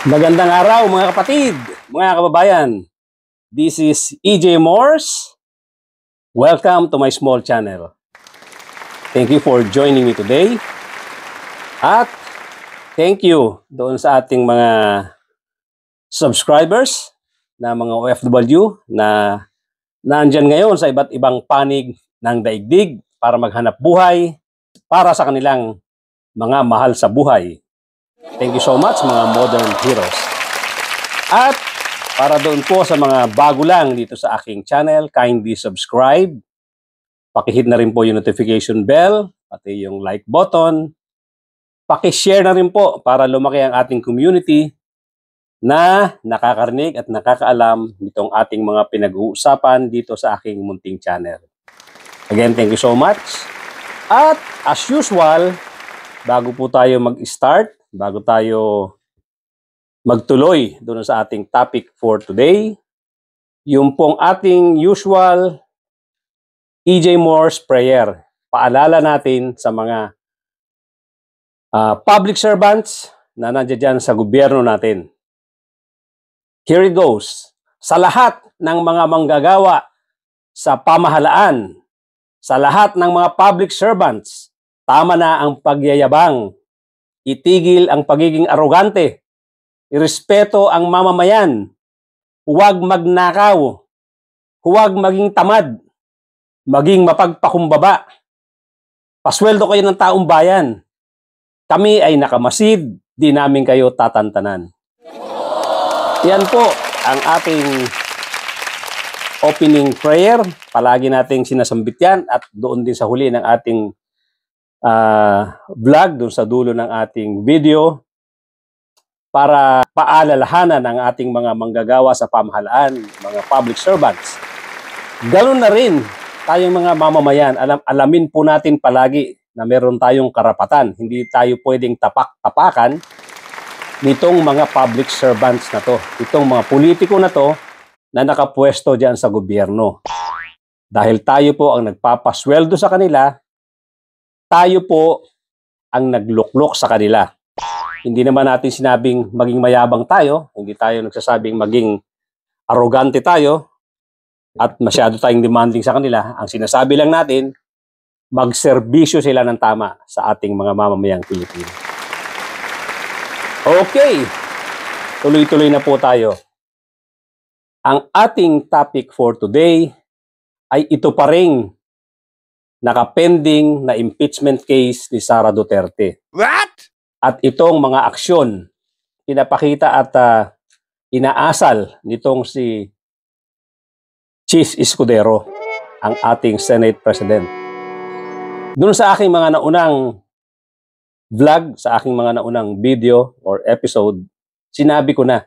Magandang araw mga kapatid, mga kababayan. This is EJ Morse. Welcome to my small channel. Thank you for joining me today. At thank you doon sa ating mga subscribers na mga OFW na naandyan ngayon sa iba't ibang panig ng daigdig para maghanap buhay para sa kanilang mga mahal sa buhay. Thank you so much mga modern heroes. At para doon po sa mga bago lang dito sa aking channel, kindly subscribe. Pakihit na rin po yung notification bell, pati yung like button. Pakishare na rin po para lumaki ang ating community na nakakarinig at nakakaalam nitong ating mga pinag-uusapan dito sa aking munting channel. Again, thank you so much. At as usual, bago po tayo mag-start, bago tayo magtuloy doon sa ating topic for today, yung pong ating usual EJ Morse prayer. Paalala natin sa mga public servants na nandiyan sa gobyerno natin. Here it goes. Sa lahat ng mga manggagawa sa pamahalaan, sa lahat ng mga public servants, tama na ang pagyayabang. Itigil ang pagiging arogante. Irespeto ang mamamayan. Huwag magnakaw. Huwag maging tamad. Maging mapagpakumbaba. Pasweldo kayo ng taong bayan. Kami ay nakamasid, di namin kayo tatantanan. Yan po ang ating opening prayer. Palagi nating sinasambit yan at doon din sa huli ng ating vlog, doon sa dulo ng ating video para paalalahanan ang ating mga manggagawa sa pamahalaan, mga public servants. Ganoon na rin tayong mga mamamayan. Alamin po natin palagi na meron tayong karapatan. Hindi tayo pwedeng tapak-tapakan nitong mga public servants na to. Itong mga politiko na to na nakapwesto dyan sa gobyerno. Dahil tayo po ang nagpapasweldo sa kanila, tayo po ang nagluklok sa kanila. Hindi naman natin sinabing maging mayabang tayo, hindi tayo nagsasabing maging arrogante tayo at masyado tayong demanding sa kanila. Ang sinasabi lang natin, magserbisyo sila ng tama sa ating mga mamamayang Pilipino. Okay, tuloy-tuloy na po tayo. Ang ating topic for today ay ito pa ring nakapending na impeachment case ni Sara Duterte. What? At itong mga aksyon, pinapakita at inaasal nitong si Chis Escudero, ang ating Senate President. Doon sa aking mga naunang vlog, sa aking mga naunang video or episode, sinabi ko na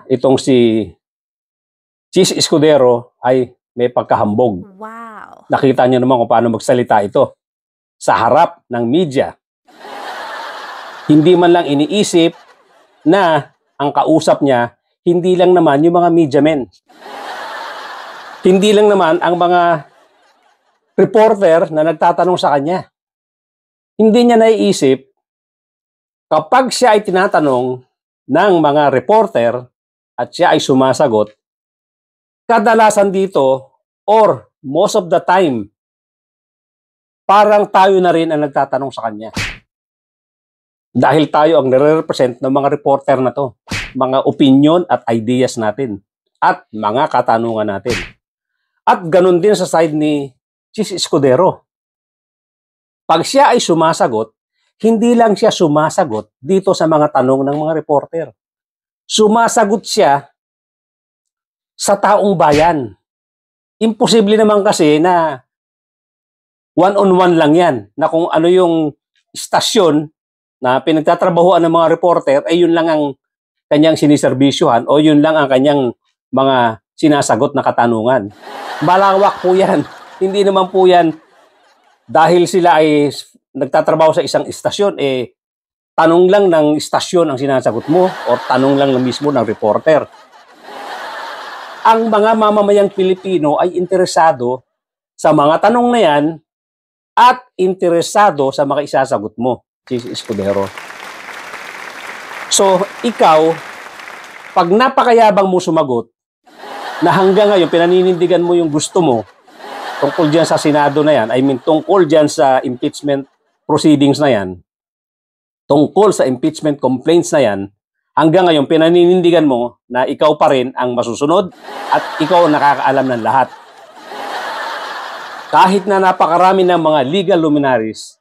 itong si Chis Escudero ay may pagkahambog. Wow. Nakita niyo naman kung paano magsalita ito sa harap ng media. Hindi man lang iniisip na ang kausap niya, hindi lang naman yung mga media men. Hindi lang naman ang mga reporter na nagtatanong sa kanya. Hindi niya naiisip kapag siya ay tinatanong ng mga reporter at siya ay sumasagot, kadalasan dito or most of the time, parang tayo na rin ang nagtatanong sa kanya. Dahil tayo ang nire-represent ng mga reporter na to, mga opinion at ideas natin, at mga katanungan natin. At ganun din sa side ni Chis Escudero. Pag siya ay sumasagot, hindi lang siya sumasagot dito sa mga tanong ng mga reporter. Sumasagot siya sa taong bayan. Imposible naman kasi na one-on-one lang yan, na kung ano yung istasyon na pinagtatrabahuan ng mga reporter, ay yun lang ang kanyang siniserbisyuhan o yun lang ang kanyang mga sinasagot na katanungan. Malawak po yan. Hindi naman po yan dahil sila ay nagtatrabaho sa isang istasyon, tanong lang ng istasyon ang sinasagot mo o tanong lang mismo ng reporter. Ang mga mamamayang Pilipino ay interesado sa mga tanong na yan at interesado sa mga isasagot mo, Chis Escudero. So, ikaw, pag napakayabang mo sumagot, na hanggang ngayon pinaninindigan mo yung gusto mo tungkol dyan sa Senado na yan, I mean tungkol dyan sa impeachment proceedings na yan, tungkol sa impeachment complaints na yan, hanggang ngayon pinaninindigan mo na ikaw pa rin ang masusunod at ikaw ang nakakaalam ng lahat. Kahit na napakarami ng mga legal luminaries,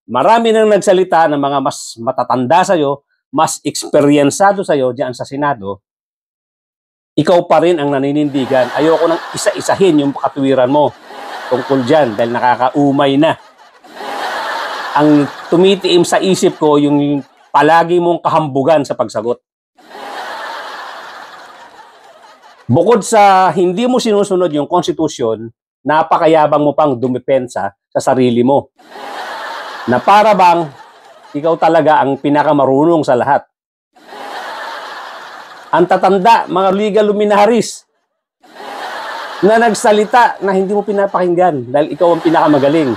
marami nang nagsalita ng mga mas matatanda sa'yo, mas eksperyensado sa'yo dyan sa Senado, ikaw pa rin ang naninindigan. Ayoko nang isa-isahin yung katuwiran mo tungkol dyan dahil nakakaumay na. Ang tumitiim sa isip ko yung palagi mong kahambugan sa pagsagot. Bukod sa hindi mo sinusunod yung konstitusyon, napakayabang mo pang dumepensa sa sarili mo. Na para bang ikaw talaga ang pinakamarunong sa lahat. Ang tatanda, mga legal luminaries, na nagsalita na hindi mo pinapakinggan dahil ikaw ang pinakamagaling.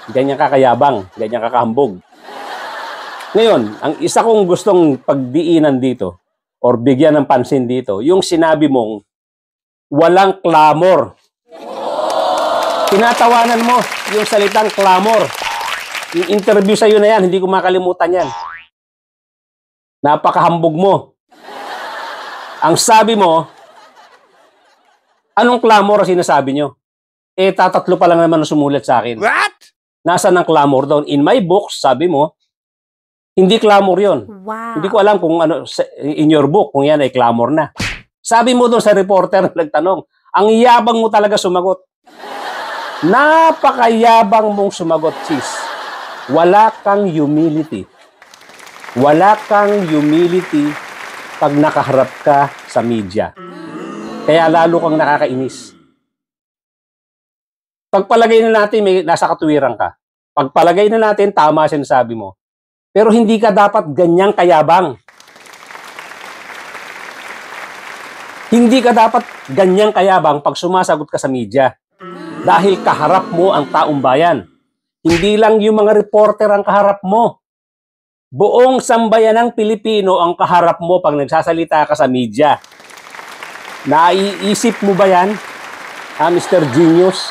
Ganyan kakayabang, ganyan kakahambog. Ngayon, ang isa kong gustong pagdiinan dito or bigyan ng pansin dito, yung sinabi mong walang clamor. Tinatawanan mo yung salitang clamor. Yung interview sa'yo na yan, hindi ko makalimutan yan. Napakahambog mo. Ang sabi mo, anong clamor ang sinasabi nyo? Tatatlo pa lang naman ang sumulat sa akin. What? Nasaan ang clamor doon? In my books, sabi mo, hindi clamor yon. Wow. Hindi ko alam kung ano, in your book, kung yan ay clamor na. Sabi mo doon sa reporter na nagtanong, ang yabang mo talaga sumagot. Napakayabang mong sumagot, sis. Wala kang humility. Wala kang humility pag nakaharap ka sa media. Kaya lalo kang nakakainis. Pagpalagay na natin, nasa katuwiran ka. Pagpalagay na natin, tama sinasabi mo. Pero hindi ka dapat ganyang kayabang. Hindi ka dapat ganyang kayabang pag sumasagot ka sa media. Dahil kaharap mo ang taong bayan. Hindi lang yung mga reporter ang kaharap mo. Buong sambayanang Pilipino ang kaharap mo pag nagsasalita ka sa media. Naiisip mo ba yan, Mr. Genius?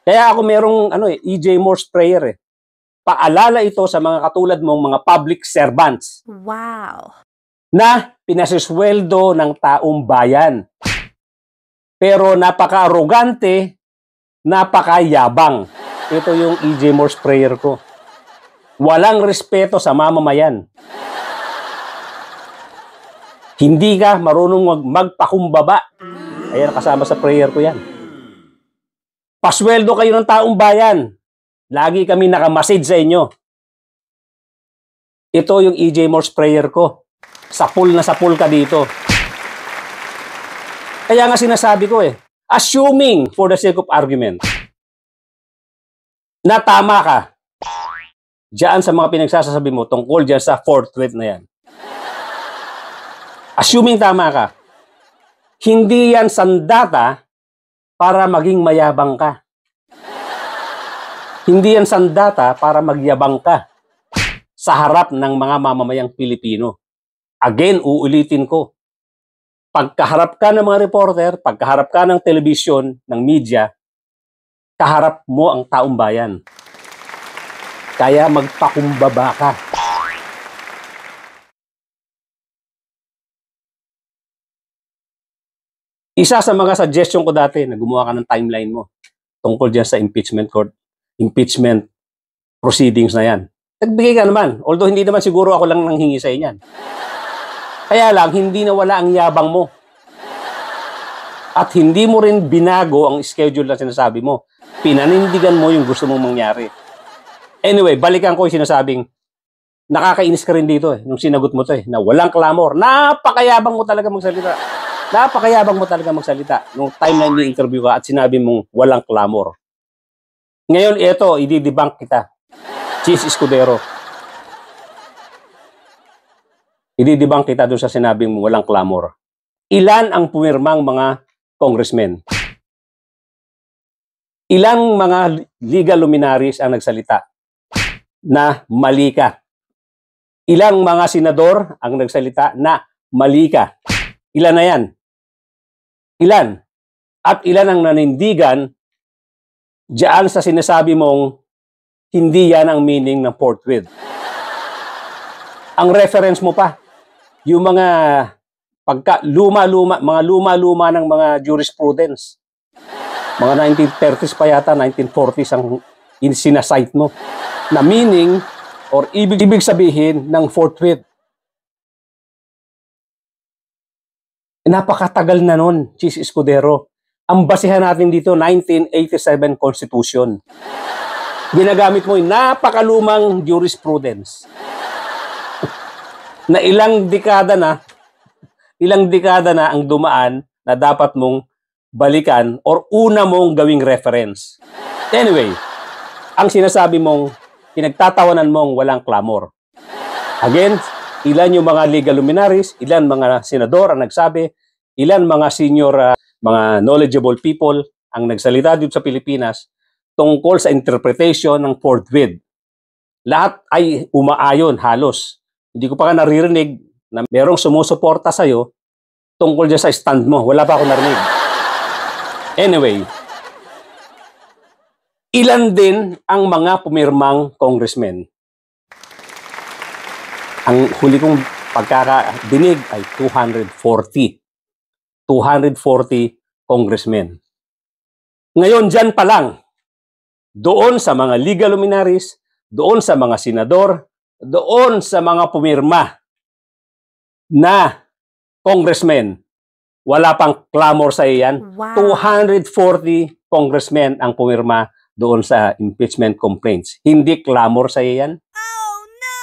Kaya ako merong E.J. Morse prayer . Paalala ito sa mga katulad mong mga public servants. Wow. Na pinasisweldo ng taong bayan. Pero napaka-arrogante, napakayabang. Ito yung E.J. Morse prayer ko. Walang respeto sa mamamayan. Hindi ka marunong magpakumbaba. Ayan, kasama sa prayer ko yan. Pasweldo kayo ng taong bayan. Lagi kami nakamasid sa inyo. Ito yung E.J. Morse prayer ko. Sapul na sapul ka dito. Kaya nga sinasabi ko assuming for the sake of argument, na tama ka diyan sa mga pinagsasabi mo tungkol diyan sa fourth threat na yan. Assuming tama ka, hindi yan sandata para maging mayabang ka. Hindi yan sandata para magyabang ka sa harap ng mga mamamayang Pilipino. Again, uulitin ko. Pagkaharap ka ng mga reporter, pagkaharap ka ng telebisyon, ng media, kaharap mo ang taong bayan. Kaya magpakumbaba ka. Isa sa mga suggestion ko dati na gumawa ka ng timeline mo tungkol dyan sa impeachment proceedings na yan. Nagbigay ka naman. Although hindi naman siguro ako lang nanghingi sa inyan. Kaya lang, hindi nawala ang yabang mo. At hindi mo rin binago ang schedule na sinasabi mo. Pinanindigan mo yung gusto mong mangyari. Anyway, balikan ko yung sinasabing nakakainis ka rin dito nung sinagot mo to na walang clamor. Napakayabang mo talaga magsalita. Napakayabang mo talaga magsalita nung time na ini-interview ka at sinabi mong walang clamor. Ngayon, ito, i-debunk kita. Cheese Escudero. I-debunk kita doon sa sinabing mong walang clamor. Ilan ang pumirmang mga congressmen? Ilang mga legal luminaries ang nagsalita na mali ka? Ilang mga senador ang nagsalita na mali ka? Ilan na yan? Ilan? At ilan ang nanindigan diyan sa sinasabi mong hindi yan ang meaning ng forthwith? Ang reference mo pa, yung mga mga luma-luma ng mga jurisprudence. Mga 1930s pa yata, 1940s ang sinasite mo na meaning or ibig sabihin ng forthwith. Napakatagal na nun, Chis Escudero. Ang basihan natin dito, 1987 Constitution. Ginagamit mo yung napakalumang jurisprudence na ilang dekada na ang dumaan na dapat mong balikan or una mong gawing reference. Anyway, ang sinasabi mong, pinagtatawanan mong walang clamor. Again, ilan yung mga legal luminaries, ilan mga senador ang nagsabi, ilan mga senior, mga knowledgeable people ang nagsalita dito sa Pilipinas tungkol sa interpretation ng forthwith. Lahat ay umaayon halos. Hindi ko pa nga naririnig na merong sumusuporta sa'yo tungkol dyan sa stand mo. Wala pa ako narinig. Anyway, ilan din ang mga pumirmang congressmen? Ang huli kong pagkakadinig ay 240. 240 congressmen. Ngayon, dyan pa lang, doon sa mga legal luminaries, doon sa mga senador, doon sa mga pumirma na congressmen, wala pang clamor sa iyan. Wow. 240 congressmen ang pumirma doon sa impeachment complaints. Hindi clamor sa iyan. Oh, no!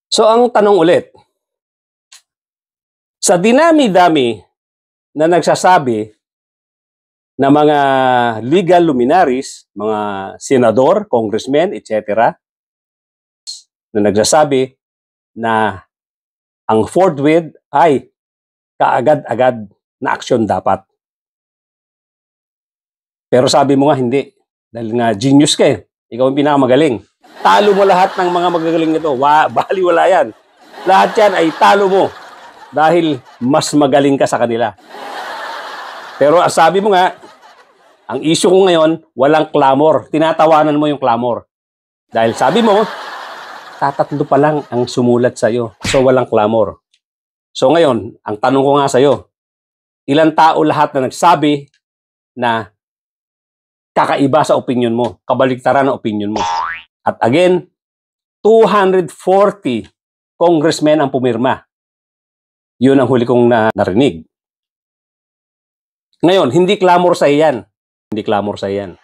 So, ang tanong ulit, sa dinami-dami na nagsasabi na mga legal luminaries, mga senador, congressmen, etc., na nagsasabi na ang forthwith ay kaagad-agad na aksyon dapat. Pero sabi mo nga hindi. Dahil nga genius ka eh. Ikaw ang pinakamagaling. Talo mo lahat ng mga magagaling nito. Baliwala yan. Lahat yan ay talo mo. Dahil mas magaling ka sa kanila. Pero sabi mo nga, ang issue ko ngayon, walang clamor. Tinatawanan mo yung clamor. Dahil sabi mo, tatatlo pa lang ang sumulat sa'yo. So walang clamor. So ngayon, ang tanong ko nga sa'yo, ilang tao lahat na nagsabi na kakaiba sa opinion mo, kabaliktaran ng opinion mo. At again, 240 congressmen ang pumirma. Yun ang huli kong narinig. Ngayon, hindi clamor sa iyan. Hindi clamor sa iyan.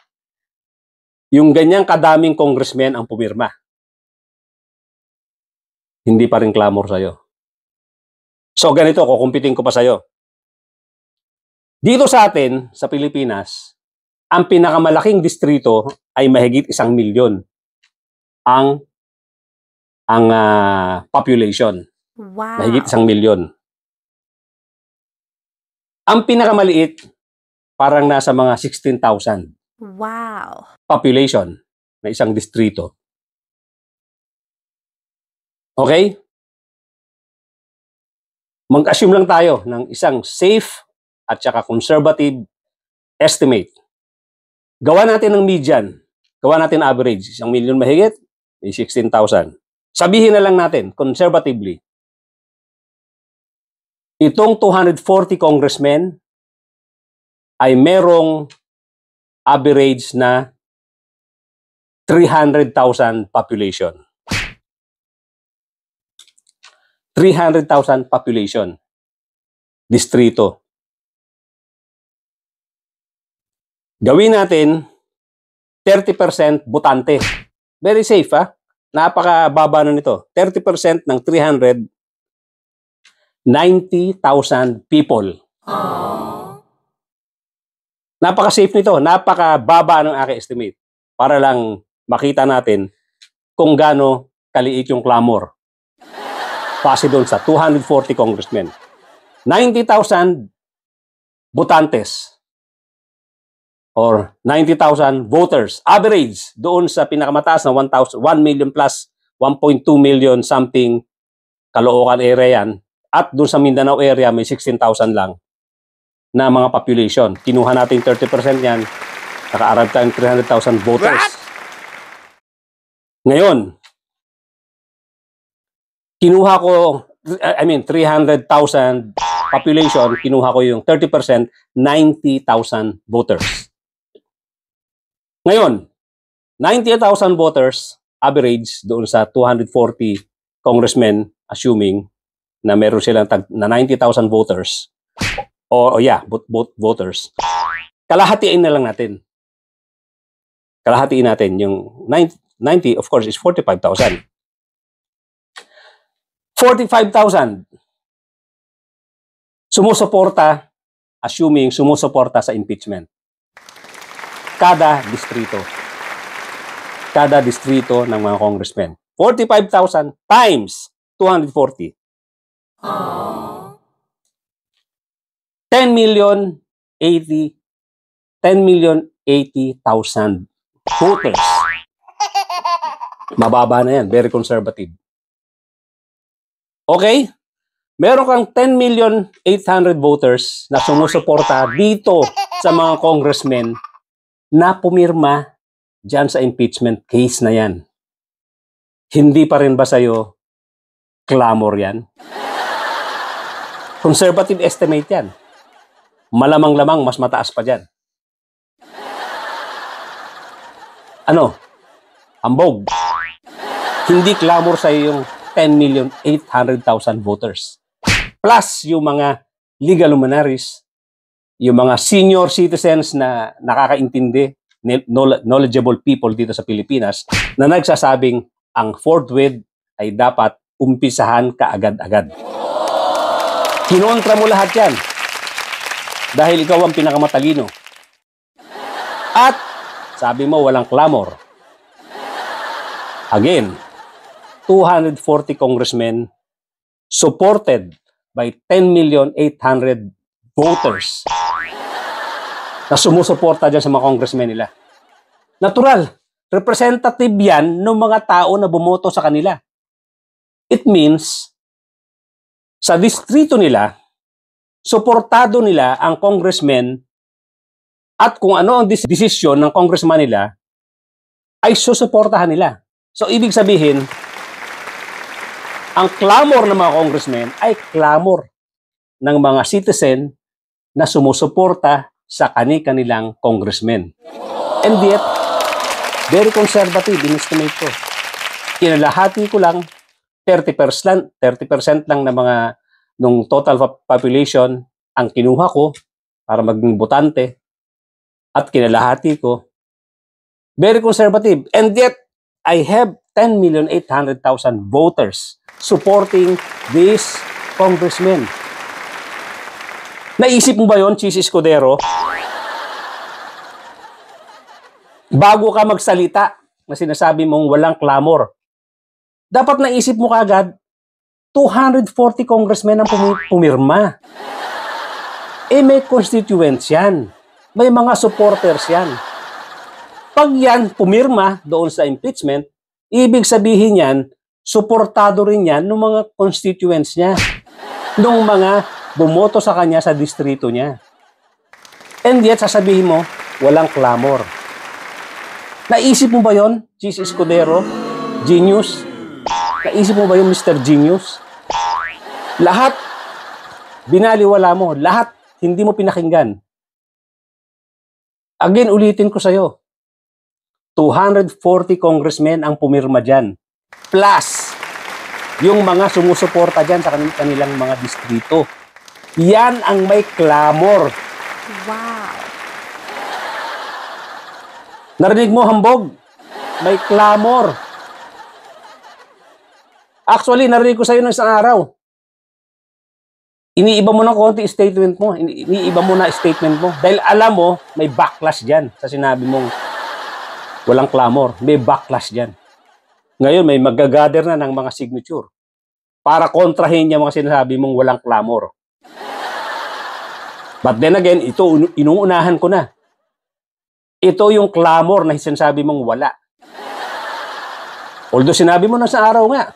Yung ganyang kadaming congressmen ang pumirma. Hindi pa rin clamor sa'yo. So ganito, kukumpitin ko pa sa'yo. Dito sa atin, sa Pilipinas, ang pinakamalaking distrito ay mahigit 1 milyon ang population. Wow. Mahigit 1 milyon. Ang pinakamaliit, parang nasa mga 16,000. Wow. Population na isang distrito. Okay? Mag-assume lang tayo ng isang safe at saka conservative estimate. Gawa natin ng median. Gawa natin average. 1 milyon mahigit, may 16,000. Sabihin na lang natin, conservatively, itong 240 congressmen ay merong average na 300,000 population. 300,000 population. Distrito. Gawin natin 30% botante. Very safe, ha? Napakababa na nito. 30% ng 390,000 people. Aww. Napaka-safe nito. Napakababa ng aking estimate. Para lang makita natin kung gaano kaliit yung clamor. Base doon sa 240 congressmen. 90,000 botantes or 90,000 voters. Average doon sa pinakamataas na 1 million plus 1.2 million something Caloocan area yan. At doon sa Mindanao area, may 16,000 lang na mga population. Kinuha natin 30% yan, naka-arrive tayong 300,000 voters. What? Ngayon, kinuha ko, 300,000 population, kinuha ko yung 30%, 90,000 voters. Ngayon, 90,000 voters, average doon sa 240 congressmen, assuming na meron silang na 90,000 voters, voters, kalahatiin na lang natin. Kalahatiin natin. Yung 90, of course, is 45,000. 45,000 sumusuporta, assuming sumusuporta sa impeachment. Kada distrito. Kada distrito ng mga congressmen. 45,000 times 240. 10,080,000 voters. Mababa na yan. Very conservative. Okay? Meron kang 10,800,000 voters na sumusuporta dito sa mga congressmen na pumirma dyan sa impeachment case na yan. Hindi pa rin ba sa'yo clamor yan? Conservative estimate yan. Malamang-lamang mas mataas pa dyan. Ano? Ambog. Hindi clamor sa'yo yung 10,800,000 voters. Plus yung mga legal luminaries, yung mga senior citizens na nakakaintindi, knowledgeable people dito sa Pilipinas, na nagsasabing ang fourth wave ay dapat umpisahan kaagad-agad. Kinontra mo lahat yan dahil ikaw ang pinakamatalino. At sabi mo walang clamor. Again, 240 congressmen supported by 10,800,000 voters na sumusuporta dyan sa mga congressmen nila. Natural, representative yan ng mga tao na bumoto sa kanila. It means, sa distrito nila, suportado nila ang congressmen at kung ano ang desisyon ng congressman nila, ay susuportahan nila. So, ibig sabihin, ang clamor ng mga congressmen ay clamor ng mga citizen na sumusuporta sa kanilang congressmen. And yet, very conservative in estimate ko. Kinalahati ko lang 30% lang ng mga nung total population ang kinuha ko para maging botante at kinalahati ko. Very conservative. And yet, I have 10,800,000 voters supporting this congressman. Naisip mo ba yon, Chis Escudero? Bago ka magsalita na sinasabi mong walang clamor, dapat naisip mo kagad, 240 congressmen ang pumirma. May constituents yan. May mga supporters yan. Pag yan pumirma doon sa impeachment, ibig sabihin yan, suportado rin yan ng mga constituents niya, ng mga bumoto sa kanya sa distrito niya. And yet, sasabihin mo, walang clamor. Naisip mo ba yon, Chis Escudero? Genius? Naisip mo ba yung Mr. Genius? Lahat, binaliwala mo. Lahat, hindi mo pinakinggan. Again, ulitin ko sa'yo. 240 congressmen ang pumirma dyan. Plus, yung mga sumusuporta dyan sa kanilang mga distrito. Yan ang may clamor. Wow. Narinig mo, Hambog? May clamor. Actually, narinig ko sa'yo ng isang araw. Iniiba mo ng konti statement mo. Iniiba mo na statement mo. Dahil alam mo, may backlash dyan sa sinabi mong walang clamor. May backlash dyan. Ngayon, may magagather na ng mga signature para kontrahin niya mga sinasabi mong walang clamor. But then again, ito inuunahan ko na. Ito yung clamor na sinasabi mong wala. Although sinabi mo na sa araw nga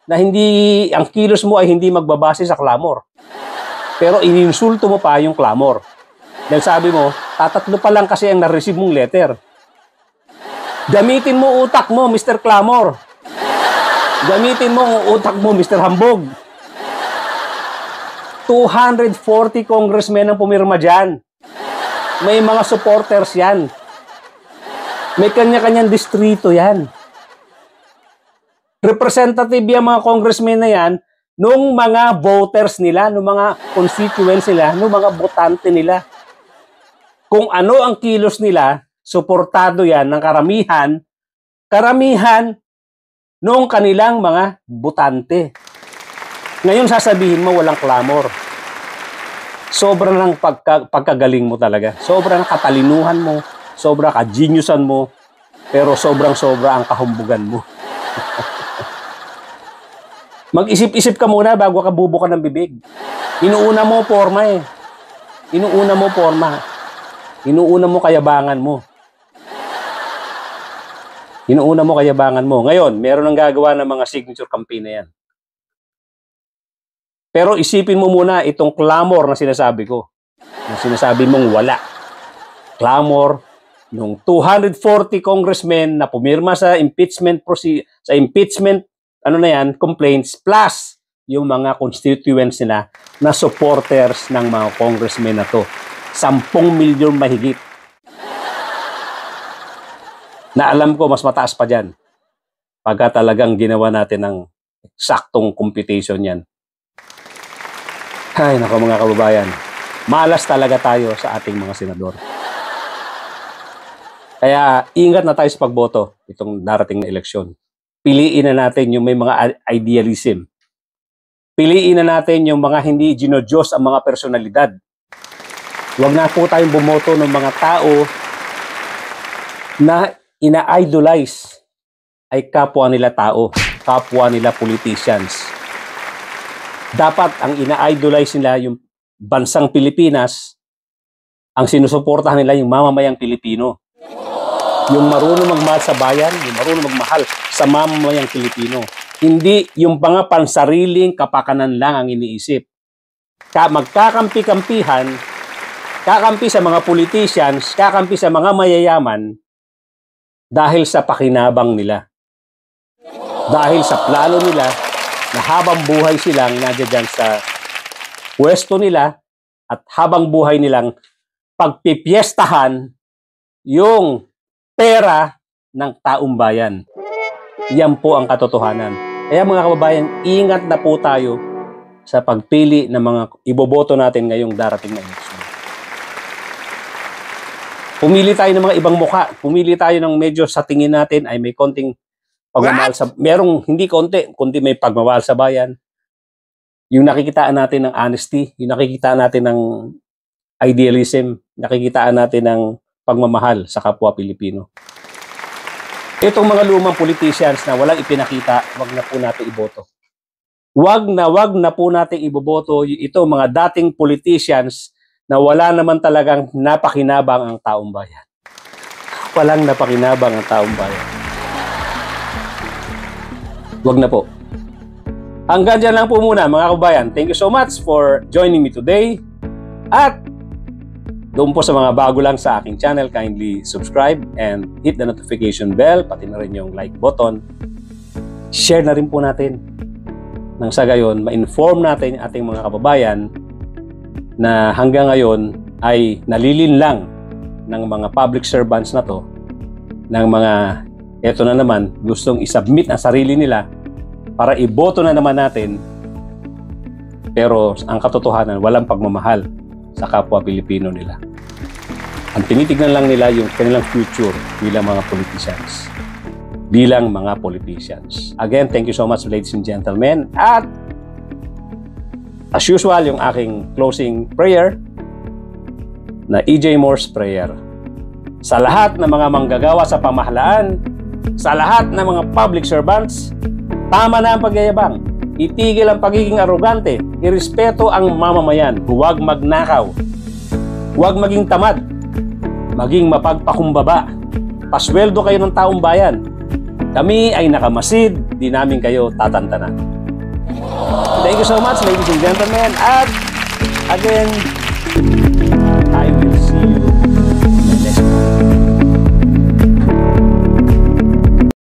na hindi ang kilos mo ay hindi magbabase sa clamor. Pero ininsulto mo pa yung clamor. Dahil sabi mo, tatatlo pa lang kasi ang na-receive mong letter. Gamitin mo utak mo, Mr. Clamor. Gamitin mo ang utak mo, Mr. Hambog. 240 congressmen ang pumirma dyan. May mga supporters yan. May kanya-kanyang distrito yan. Representative yung mga congressmen na yan nung mga voters nila, nung mga constituents nila, nung mga botante nila. Kung ano ang kilos nila, suportado yan ng karamihan nung kanilang mga botante. Ngayon sasabihin mo walang clamor. Sobrang ng pagkagaling mo talaga. Sobrang katalinuhan mo, sobrang ka-geniusan mo, pero sobrang-sobra ang kahumbugan mo. Mag-isip-isip ka muna bago ka bubuka ng bibig. Inuuna mo forma eh. Inuuna mo forma. Inuuna mo kayabangan mo. Inuuna mo kayabangan mo. Ngayon, meron nang gagawa ng mga signature campaign na yan. Pero isipin mo muna itong clamor na sinasabi ko. Na sinasabi mong wala. Clamor nung 240 congressmen na pumirma sa impeachment complaints plus yung mga constituents nila na supporters ng mga congressmen na to. 10 milyon mahigit. Na alam ko mas mataas pa dyan. Pagka talagang ginawa natin ng saktong computation yan. Ay, nako mga kababayan. Malas talaga tayo sa ating mga senador. Kaya ingat na tayo sa pagboto itong darating na eleksyon. Piliin na natin yung may mga idealism. Piliin na natin yung mga hindi ginodiyos ang mga personalidad. Huwag na po tayong bumoto ng mga tao na ina-idolize ay kapwa nila tao, kapwa nila politicians. Dapat ang ina-idolize nila yung bansang Pilipinas, ang sinusuportahan nila yung mamamayang Pilipino. Yung marunong magmahal sa bayan, yung marunong magmahal sa mamamayang Pilipino. Hindi yung mga pansariling kapakanan lang ang iniisip. Magkakampi-kampihan, kakampi sa mga politicians, kakampi sa mga mayayaman dahil sa pakinabang nila. Dahil sa plano nila na habang buhay silang nandiyan sa pwesto nila at habang buhay nilang pagpipiestahan yung pera ng taong bayan. Yan po ang katotohanan. Kaya mga kababayan, ingat na po tayo sa pagpili ng mga iboboto natin ngayong darating na eleksyon. Pumili tayo ng mga ibang mukha. Pumili tayo ng medyo sa tingin natin ay may konting pagmamahal sa... Merong hindi kundi may pagmamahal sa bayan. Yung nakikitaan natin ng honesty, yung nakikitaan natin ng idealism, nakikitaan natin ng pagmamahal sa kapwa Pilipino. Itong mga lumang politicians na walang ipinakita, wag na po natin iboto. Wag na po natin iboboto ito mga dating politicians na wala naman talagang napakinabang ang taong bayan. Walang napakinabang ang taong bayan. Wag na po. Hanggang dyan lang po muna mga kabayan. Thank you so much for joining me today. At doon po sa mga bago lang sa aking channel, kindly subscribe and hit the notification bell, pati na rin yung like button. Share na rin po natin. Nang sa gayon, ma-inform natin ating mga kababayan na hanggang ngayon ay nalilinlang ng mga public servants na to, ng mga, eto na naman, gustong isubmit ang sarili nila para iboto na naman natin, pero ang katotohanan, walang pagmamahal sa kapwa Pilipino nila. Ang tinitignan lang nila yung kanilang future bilang mga politicians. Again, thank you so much ladies and gentlemen. At as usual, yung aking closing prayer na E.J. Moore's Prayer. Sa lahat ng mga manggagawa sa pamahalaan, sa lahat ng mga public servants, tama na ang pagyayabang. Itigil ang pagiging arrogante. Irespeto ang mamamayan. Huwag magnakaw. Huwag maging tamad. Maging mapagpakumbaba. Pasweldo kayo ng taong bayan. Kami ay nakamasid, di namin kayo tatantanan. Thank you so much, ladies and gentlemen. At again, I will